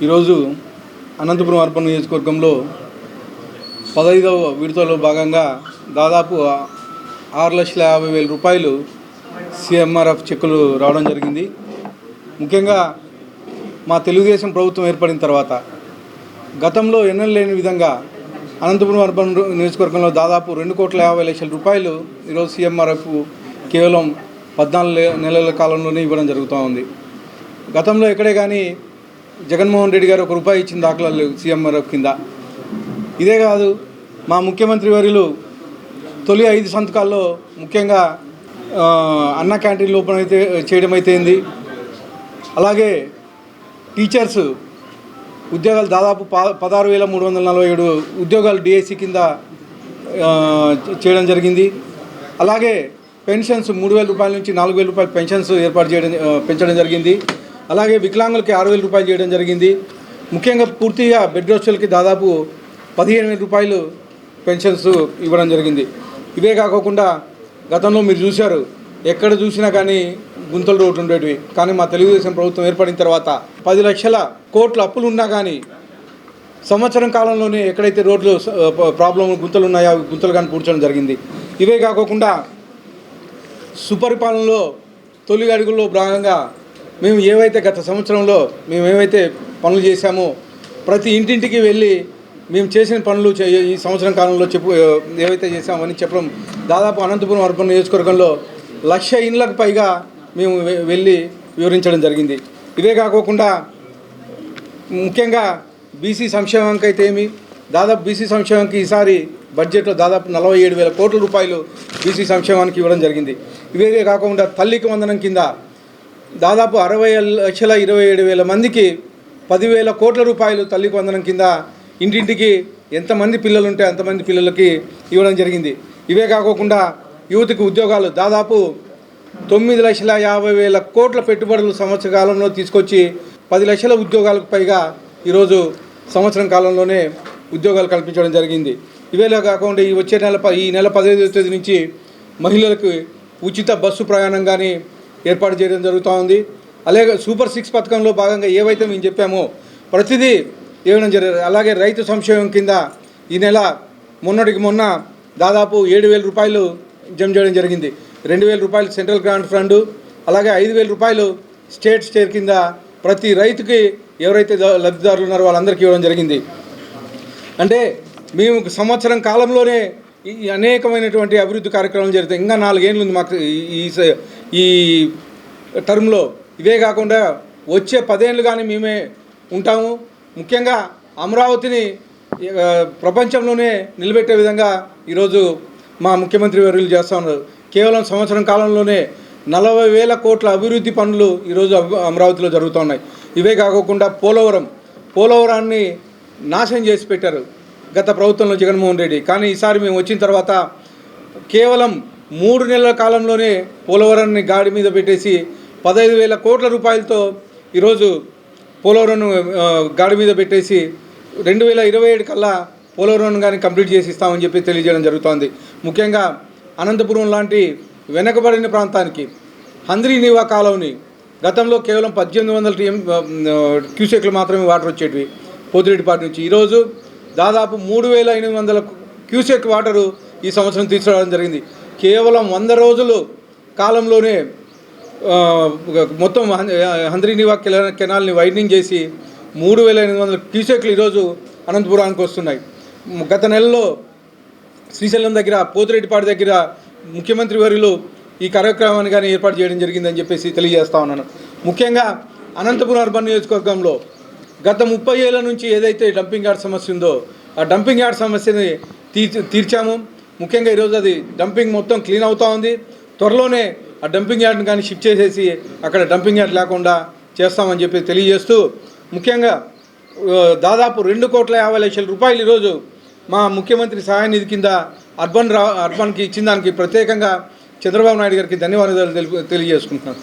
ఈరోజు అనంతపురం అర్బన్ నియోజకవర్గంలో 15వ విడతలో భాగంగా దాదాపు 6,50,000 రూపాయలు సీఎంఆర్ఎఫ్ చెక్కులు రావడం జరిగింది. ముఖ్యంగా మా తెలుగుదేశం ప్రభుత్వం ఏర్పడిన తర్వాత గతంలో ఎన్నడూ లేని విధంగా అనంతపురం అర్బన్ నియోజకవర్గంలో దాదాపు 2,50,00,000 రూపాయలు ఈరోజు సీఎంఆర్ఎఫ్ కేవలం 14 నెలల కాలంలోనే ఇవ్వడం జరుగుతూ ఉంది. గతంలో ఎక్కడే కానీ జగన్మోహన్ రెడ్డి గారు ₹1 ఇచ్చిన దాఖలాలు లేవు సీఎంఆర్ఎఫ్ కింద. ఇదే కాదు, మా ముఖ్యమంత్రి వర్యులు తొలి 5 సంతకాల్లో ముఖ్యంగా అన్న క్యాంటీన్లు ఓపెన్ చేయడం అయితేంది, అలాగే టీచర్స్ ఉద్యోగాలు దాదాపు 16,347 ఉద్యోగాలు డిఎస్సి కింద చేయడం జరిగింది. అలాగే పెన్షన్స్ 3,000 రూపాయల నుంచి 4,000 రూపాయల పెన్షన్స్ పెంచడం జరిగింది. అలాగే వికలాంగులకి 6,000 రూపాయలు చేయడం జరిగింది. ముఖ్యంగా పూర్తిగా బెడ్ రెస్టులకి దాదాపు 15,000 రూపాయలు పెన్షన్స్ ఇవ్వడం జరిగింది. ఇవే కాకుండా గతంలో మీరు చూశారు, ఎక్కడ చూసినా కానీ గుంతల రోడ్లు ఉండేటివి. కానీ మా తెలుగుదేశం ప్రభుత్వం ఏర్పడిన తర్వాత 10 లక్షల కోట్ల అప్పులు ఉన్నా కానీ సంవత్సరం కాలంలోనే ఎక్కడైతే రోడ్లు ప్రాబ్లం గుంతలు ఉన్నాయో గుంతలు కానీ పూడ్చడం జరిగింది. ఇవే కాకుండా సుపరిపాలనలో తొలి అడుగుల్లో భాగంగా మేము ఏవైతే గత సంవత్సరంలో ఏవైతే పనులు చేశామో ప్రతి ఇంటింటికి వెళ్ళి మేము చేసిన పనులు ఈ సంవత్సరం కాలంలో ఏవైతే చేశామని చెప్పడం, దాదాపు అనంతపురం అర్బన్ నియోజకవర్గంలో 1,00,000 ఇండ్లకు పైగా మేము వెళ్ళి వివరించడం జరిగింది. ఇవే కాకుండా ముఖ్యంగా బీసీ సంక్షేమానికి అయితే దాదాపు బీసీ సంక్షేమానికి ఈసారి బడ్జెట్లో దాదాపు 47,000 కోట్ల రూపాయలు బీసీ సంక్షేమానికి ఇవ్వడం జరిగింది. ఇవే కాకుండా తల్లికి వందనం కింద దాదాపు 60,27,000 మందికి 10,000 కోట్ల రూపాయలు తల్లికి వందనం కింద ఇంటింటికి ఎంతమంది పిల్లలు ఉంటే అంతమంది పిల్లలకి ఇవ్వడం జరిగింది. ఇవే కాకుండా యువతకు ఉద్యోగాలు దాదాపు 9,50,000 కోట్ల పెట్టుబడులు సంవత్సర కాలంలో తీసుకొచ్చి 10 లక్షల ఉద్యోగాలకు పైగా ఈరోజు సంవత్సరం కాలంలోనే ఉద్యోగాలు కల్పించడం జరిగింది. ఇవే కాకుండా ఈ నెల 15వ తేదీ నుంచి మహిళలకు ఉచిత బస్సు ప్రయాణం కానీ ఏర్పాటు చేయడం జరుగుతూ ఉంది. అలాగే సూపర్ 6 పథకంలో భాగంగా ఏవైతే మేము చెప్పామో ప్రతిదీ ఇవ్వడం జరిగింది. అలాగే రైతు సంక్షేమం కింద ఈ నెల మొన్న దాదాపు 7,000 రూపాయలు జమ చేయడం జరిగింది. 2,000 రూపాయలు సెంట్రల్ గ్రాంట్ ఫండ్, అలాగే 5,000 రూపాయలు స్టేట్ కింద ప్రతి రైతుకి ఎవరైతే లబ్ధిదారులు ఉన్నారో వాళ్ళందరికీ ఇవ్వడం జరిగింది. అంటే మేము సంవత్సరం కాలంలోనే ఈ అనేకమైనటువంటి అభివృద్ధి కార్యక్రమాలు జరుగుతాయి. ఇంకా 4 ఏళ్ళు ఉంది మాకు ఈ టర్మ్లో. ఇవే కాకుండా వచ్చే 10 ఏళ్ళు కానీ మేమే ఉంటాము. ముఖ్యంగా అమరావతిని ప్రపంచంలోనే నిలబెట్టే విధంగా ఈరోజు మా ముఖ్యమంత్రి వర్యులు చేస్తూ ఉన్నారు. కేవలం సంవత్సరం కాలంలోనే 40,000 కోట్ల అభివృద్ధి పనులు ఈరోజు అమరావతిలో జరుగుతూ ఉన్నాయి. ఇవే కాకుండా పోలవరాన్ని నాశనం చేసి పెట్టారు గత ప్రభుత్వంలో జగన్మోహన్ రెడ్డి. కానీ ఈసారి మేము వచ్చిన తర్వాత కేవలం 3 నెలల కాలంలోనే పోలవరాన్ని గాడి మీద పెట్టేసి 15,000 కోట్ల రూపాయలతో ఈరోజు పోలవరం గాడి మీద పెట్టేసి 2027 కల్లా పోలవరం కానీ కంప్లీట్ చేసి ఇస్తామని చెప్పి తెలియజేయడం జరుగుతోంది. ముఖ్యంగా అనంతపురం లాంటి వెనకబడిన ప్రాంతానికి హంద్రీనీవా కాలువని గతంలో కేవలం 1,800 క్యూసెక్లు మాత్రమే వాటర్ వచ్చేటివి పోతిరెడ్డిపాటి నుంచి. ఈరోజు దాదాపు 3,800 క్యూసెక్ వాటరు ఈ సంవత్సరం తీసుకురావడం జరిగింది. కేవలం 100 రోజులు కాలంలోనే మొత్తం హంద్రీనీవా కెనాల్ని వైడనింగ్ చేసి 3,800 క్యూసెక్లు ఈరోజు అనంతపురానికి వస్తున్నాయి. గత నెలలో శ్రీశైలం దగ్గర పోతిరెడ్డిపాటి దగ్గర ముఖ్యమంత్రి వర్యులు ఈ కార్యక్రమాన్ని కానీ ఏర్పాటు చేయడం జరిగిందని చెప్పేసి తెలియజేస్తా ఉన్నాను. ముఖ్యంగా అనంతపురం అర్బన్ నియోజకవర్గంలో గత 30 ఏళ్ల నుంచి ఏదైతే డంపింగ్ యార్డ్ సమస్య ఉందో ఆ డంపింగ్ యార్డ్ సమస్యని తీర్చాము. ముఖ్యంగా ఈరోజు అది డంపింగ్ మొత్తం క్లీన్ అవుతూ ఉంది. త్వరలోనే ఆ డంపింగ్ యార్డ్ని కానీ షిఫ్ట్ చేసేసి అక్కడ డంపింగ్ యార్డ్ లేకుండా చేస్తామని చెప్పి తెలియజేస్తూ, ముఖ్యంగా దాదాపు 2,50,00,000 రూపాయలు ఈరోజు మా ముఖ్యమంత్రి సహాయ నిధి కింద అర్బన్కి ఇచ్చిన దానికి ప్రత్యేకంగా చంద్రబాబు నాయుడు గారికి ధన్యవాదాలు తెలియజేసుకుంటున్నాను.